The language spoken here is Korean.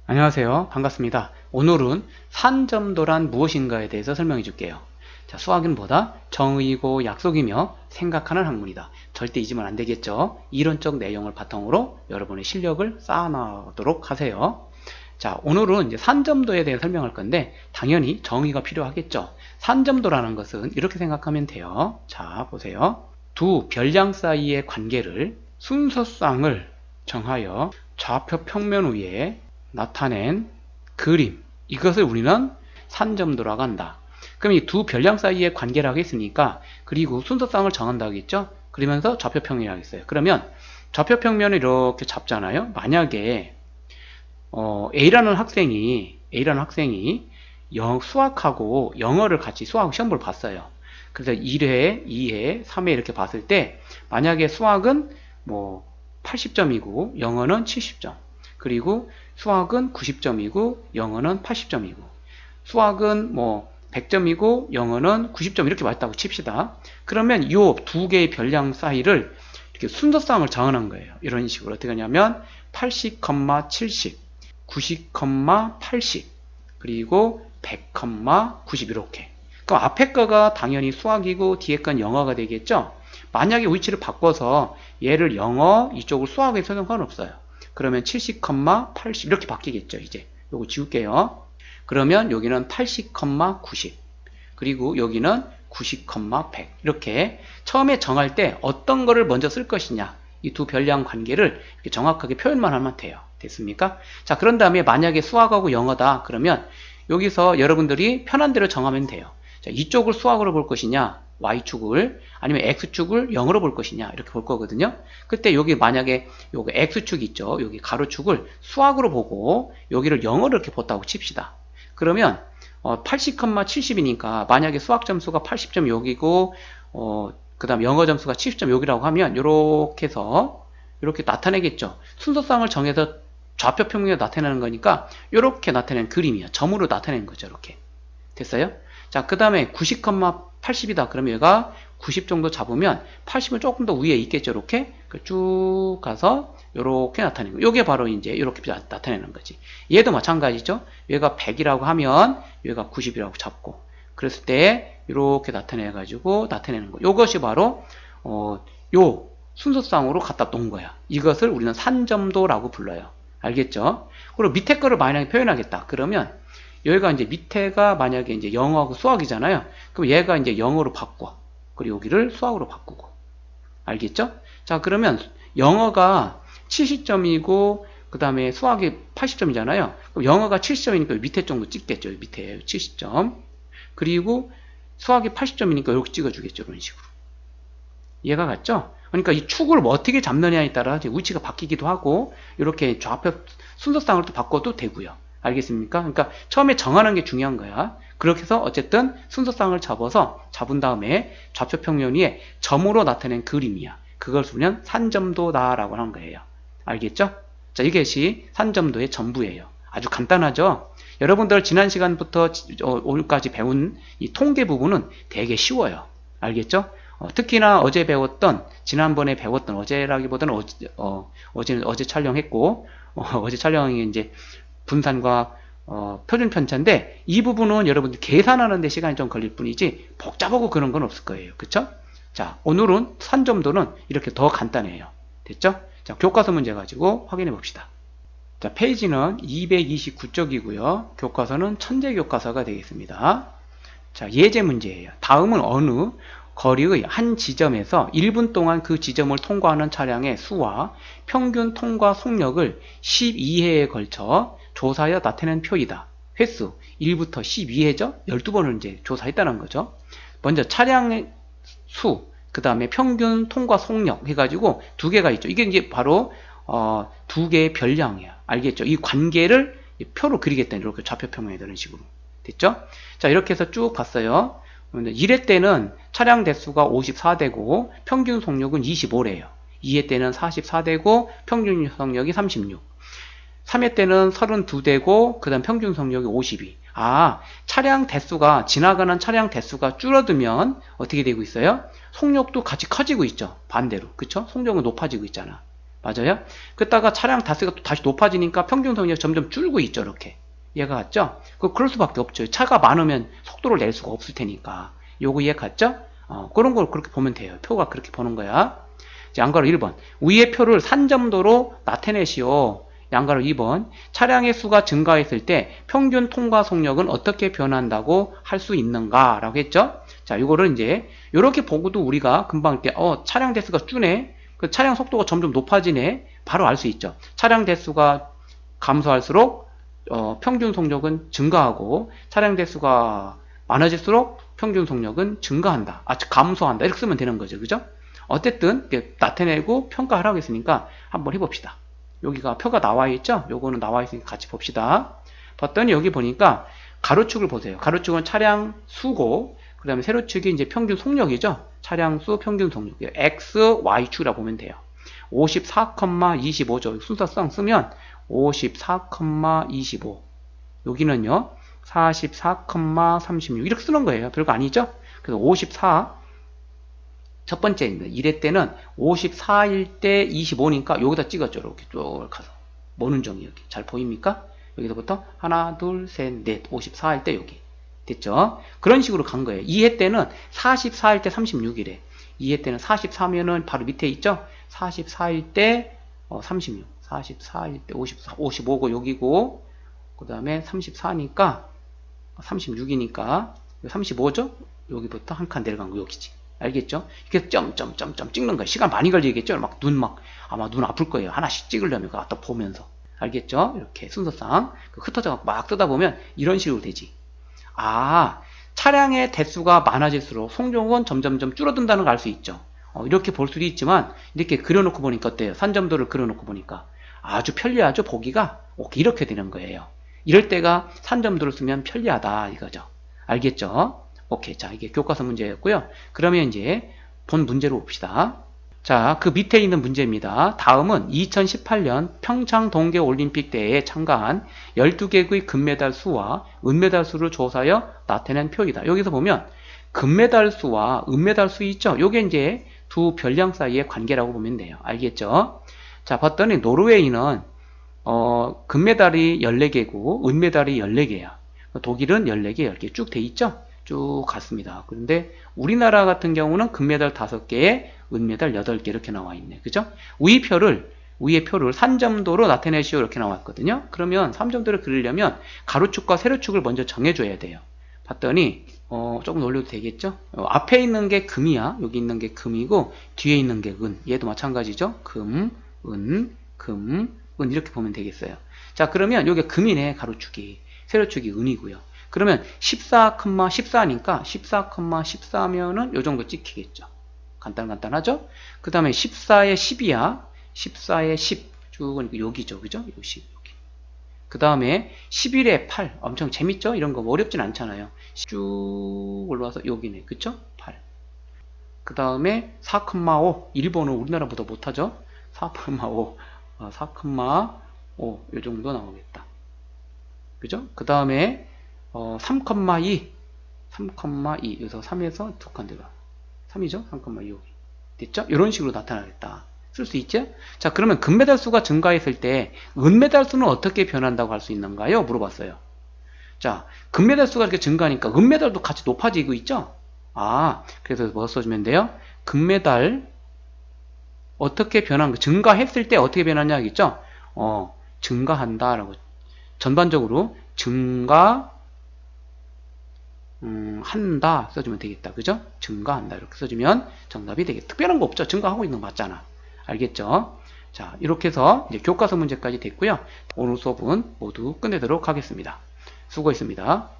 안녕하세요. 반갑습니다. 오늘은 산점도란 무엇인가에 대해서 설명해 줄게요. 자, 수학인보다 정의고 약속이며 생각하는 학문이다. 절대 잊으면 안 되겠죠. 이론적 내용을 바탕으로 여러분의 실력을 쌓아나가도록 하세요. 자, 오늘은 이제 산점도에 대해 설명할 건데 당연히 정의가 필요하겠죠. 산점도라는 것은 이렇게 생각하면 돼요. 자, 보세요. 두 별량 사이의 관계를 순서쌍을 정하여 좌표 평면 위에 나타낸 그림, 이것을 우리는 산점도라고 한다. 그럼 이 두 별량 사이의 관계라고 했으니까, 그리고 순서쌍을 정한다고 했죠. 그러면서 좌표평면이라고 했어요. 그러면 좌표평면을 이렇게 잡잖아요. 만약에 A라는 학생이 수학하고 영어를 같이 수학 시험을 봤어요. 그래서 1회, 2회, 3회 이렇게 봤을 때 만약에 수학은 뭐 80점이고 영어는 70점, 그리고 수학은 90점이고 영어는 80점이고 수학은 뭐 100점이고 영어는 90점 이렇게 맞다고 칩시다. 그러면 이 두 개의 별량 사이를 이렇게 순서쌍을 정하는 거예요. 이런 식으로 어떻게 하냐면 80, 70, 90, 80 그리고 100, 90 이렇게. 그럼 앞에 거가 당연히 수학이고 뒤에 건 영어가 되겠죠. 만약에 위치를 바꿔서 얘를 영어, 이쪽을 수학에 쓰는 건 없어요. 그러면 70, 80 이렇게 바뀌겠죠. 이제 요거 지울게요. 그러면 여기는 80, 90 그리고 여기는 90, 100 이렇게 처음에 정할 때 어떤 거를 먼저 쓸 것이냐, 이 두 별량 관계를 이렇게 정확하게 표현만 하면 돼요. 됐습니까? 자, 그런 다음에 만약에 수학하고 영어다 그러면 여기서 여러분들이 편한 대로 정하면 돼요. 자, 이쪽을 수학으로 볼 것이냐, Y축을, 아니면 X축을 0으로 볼 것이냐 이렇게 볼 거거든요. 그때 여기 만약에 요거 X축 있죠, 여기 가로축을 수학으로 보고 여기를 0으로 이렇게 봤다고 칩시다. 그러면 80, 70이니까 만약에 수학 점수가 80점 여기고 그 다음 영어 점수가 70점 여기라고 하면 이렇게 해서 이렇게 나타내겠죠. 순서쌍을 정해서 좌표 평면에 나타내는 거니까 이렇게 나타내는 그림이야. 점으로 나타내는 거죠. 이렇게 됐어요? 자, 그 다음에 90, 80이다. 그러면 얘가 90 정도 잡으면 80은 조금 더 위에 있겠죠. 이렇게 쭉 가서 이렇게 나타내는 거. 이게 바로 이제 이렇게 나타내는 거지. 얘도 마찬가지죠. 얘가 100이라고 하면 얘가 90이라고 잡고, 그랬을 때 이렇게 나타내가지고 나타내는 거. 이것이 바로 요 순서쌍으로 갖다 놓은 거야. 이것을 우리는 산점도라고 불러요. 알겠죠? 그리고 밑에 거를 만약에 표현하겠다. 그러면 여기가 이제 밑에가 만약에 이제 영어하고 수학이잖아요. 그럼 얘가 이제 영어로 바꿔. 그리고 여기를 수학으로 바꾸고. 알겠죠? 자, 그러면 영어가 70점이고 그 다음에 수학이 80점이잖아요. 그럼 영어가 70점이니까 밑에 정도 찍겠죠. 밑에 70점. 그리고 수학이 80점이니까 이렇게 찍어주겠죠. 이런 식으로. 이해가 갔죠? 그러니까 이 축을 뭐 어떻게 잡느냐에 따라 위치가 바뀌기도 하고 이렇게 좌표 순서쌍을 또 바꿔도 되고요. 알겠습니까? 그러니까 처음에 정하는 게 중요한 거야. 그렇게 해서 어쨌든 순서쌍을 잡은 다음에 좌표 평면 위에 점으로 나타낸 그림이야. 그걸 우리는 산점도다라고 하는 거예요. 알겠죠? 자, 이것이 산점도의 전부예요. 아주 간단하죠? 여러분들 지난 시간부터 오늘까지 배운 이 통계 부분은 되게 쉬워요. 알겠죠? 특히나 지난번에 배웠던 어제라기보다는 어제 촬영했고, 어제 촬영이 이제 분산과 표준 편차인데, 이 부분은 여러분들 계산하는 데 시간이 좀 걸릴 뿐이지 복잡하고 그런 건 없을 거예요. 그쵸? 자, 오늘은 산점도는 이렇게 더 간단해요. 됐죠? 자, 교과서 문제 가지고 확인해 봅시다. 자, 페이지는 229쪽이고요. 교과서는 천재교과서가 되겠습니다. 자, 예제 문제예요. 다음은 어느 거리의 한 지점에서 1분 동안 그 지점을 통과하는 차량의 수와 평균 통과 속력을 12회에 걸쳐 조사하여 나타낸 표이다. 횟수 1부터 12회죠? 12번을 이제 조사했다는 거죠. 먼저 차량의 수, 그 다음에 평균 통과 속력 해가지고 두 개가 있죠. 이게 이제 바로 두 개의 별량이야. 알겠죠? 이 관계를 표로 그리겠다는, 이렇게 좌표 평면에 이런 식으로. 됐죠? 자, 이렇게 해서 쭉 봤어요. 1회 때는 차량 대수가 54대고 평균 속력은 25래요. 2회 때는 44대고 평균 속력이 36. 3회 때는 32대고 그 다음 평균 속력이 52. 차량 대수가, 지나가는 차량 대수가 줄어들면 어떻게 되고 있어요? 속력도 같이 커지고 있죠. 반대로. 그쵸? 속력은 높아지고 있잖아. 맞아요? 그러다가 차량 다수가 또 다시 높아지니까 평균 속력이 점점 줄고 있죠. 이렇게. 이해가 갔죠? 그럴 수밖에 없죠. 차가 많으면 속도를 낼 수가 없을 테니까. 요거 이해 갔죠? 그런 걸 그렇게 보면 돼요. 표가 그렇게 보는 거야. 양가로 1번. 위의 표를 산점도로 나타내시오. 양가로 2번. 차량의 수가 증가했을 때 평균 통과 속력은 어떻게 변한다고 할 수 있는가? 라고 했죠? 자, 이거를 이제, 이렇게 보고도 우리가 금방 이렇게, 차량 대수가 주네? 그 차량 속도가 점점 높아지네? 바로 알 수 있죠. 차량 대수가 감소할수록, 평균 속력은 증가하고, 차량 대수가 많아질수록 평균 속력은 증가한다. 감소한다. 이렇게 쓰면 되는 거죠. 그죠? 어쨌든, 나타내고 평가하라고 했으니까 한번 해봅시다. 여기가 표가 나와 있죠? 요거는 나와 있으니까 같이 봅시다. 봤더니 여기 보니까 가로축을 보세요. 가로축은 차량 수고, 그 다음에 세로축이 이제 평균 속력이죠? 차량 수 평균 속력. X, Y축이라고 보면 돼요. 54,25죠. 순서상 쓰면 54,25. 여기는요, 44,36. 이렇게 쓰는 거예요. 별거 아니죠? 그래서 54. 첫 번째, 1회 때는 54일 때 25니까 여기다 찍었죠. 이렇게 쭉 가서. 모눈정이 여기. 잘 보입니까? 여기서부터 하나, 둘, 셋, 넷. 54일 때 여기. 됐죠? 그런 식으로 간 거예요. 2회 때는 44일 때 36이래. 2회 때는 44면은 바로 밑에 있죠? 44일 때 36. 44일 때 54, 55고 여기고, 그 다음에 34니까 36이니까 35죠? 여기부터 한 칸 내려간 거 여기지. 알겠죠? 이렇게 점점점점 찍는 거예요. 시간 많이 걸리겠죠? 아마 눈 아플 거예요. 하나씩 찍으려면 갖다 보면서. 알겠죠? 이렇게 순서상 흩어져 막 뜨다 보면 이런 식으로 되지. 차량의 대수가 많아질수록 속력은 점점점 줄어든다는 걸 알 수 있죠. 이렇게 볼 수도 있지만 이렇게 그려놓고 보니까 어때요? 산점도를 그려놓고 보니까 아주 편리하죠? 보기가 이렇게 되는 거예요. 이럴 때가 산점도를 쓰면 편리하다 이거죠. 알겠죠? 오케이. 자, 이게 교과서 문제였고요. 그러면 이제 본 문제로 봅시다. 자, 그 밑에 있는 문제입니다. 다음은 2018년 평창 동계올림픽 대회에 참가한 12개국의 금메달 수와 은메달 수를 조사하여 나타낸 표이다. 여기서 보면 금메달 수와 은메달 수 있죠? 요게 이제 두 별량 사이의 관계라고 보면 돼요. 알겠죠? 자, 봤더니 노르웨이는 금메달이 14개고 은메달이 14개야. 독일은 14개, 10개 쭉 돼 있죠? 쭉 갔습니다. 그런데 우리나라 같은 경우는 금메달 5개에 은메달 8개 이렇게 나와 있네. 그죠? 위의 표를 산점도로 나타내시오 이렇게 나왔거든요. 그러면 산점도를 그리려면 가로축과 세로축을 먼저 정해줘야 돼요. 봤더니 조금 올려도 되겠죠? 앞에 있는 게 금이야. 여기 있는 게 금이고 뒤에 있는 게 은. 얘도 마찬가지죠. 금, 은 이렇게 보면 되겠어요. 자, 그러면 여기 금이네. 가로축이. 세로축이 은이고요. 그러면 14,14니까 14,14면은 요 정도 찍히겠죠. 간단하죠? 그 다음에 14에 10이야. 14에 10. 쭉 여기죠. 그죠? 요 10, 여기. 그 다음에 11에 8. 엄청 재밌죠? 이런 거 어렵진 않잖아요. 쭉 올라와서 여기네. 그쵸? 8. 그 다음에 4,5. 일본은 우리나라보다 못하죠? 4,5. 4,5. 요 정도 나오겠다. 그죠? 그 다음에 3,2. 3,2. 여기서 3에서 2칸 들어가. 3이죠? 3,2 여기. 됐죠? 이런 식으로 나타나겠다. 쓸 수 있죠? 자, 그러면 금메달 수가 증가했을 때 은메달 수는 어떻게 변한다고 할 수 있는가요? 물어봤어요. 자, 금메달 수가 이렇게 증가하니까 은메달도 같이 높아지고 있죠? 그래서 뭐 써주면 돼요? 금메달 어떻게 변한가? 증가했을 때 어떻게 변하냐 하겠죠? 증가한다라고. 전반적으로 한다 써주면 되겠다. 그죠? 증가한다 이렇게 써주면 정답이 되겠다. 특별한 거 없죠? 증가하고 있는 거 맞잖아. 알겠죠? 자, 이렇게 해서 이제 교과서 문제까지 됐고요. 오늘 수업은 모두 끝내도록 하겠습니다. 수고했습니다.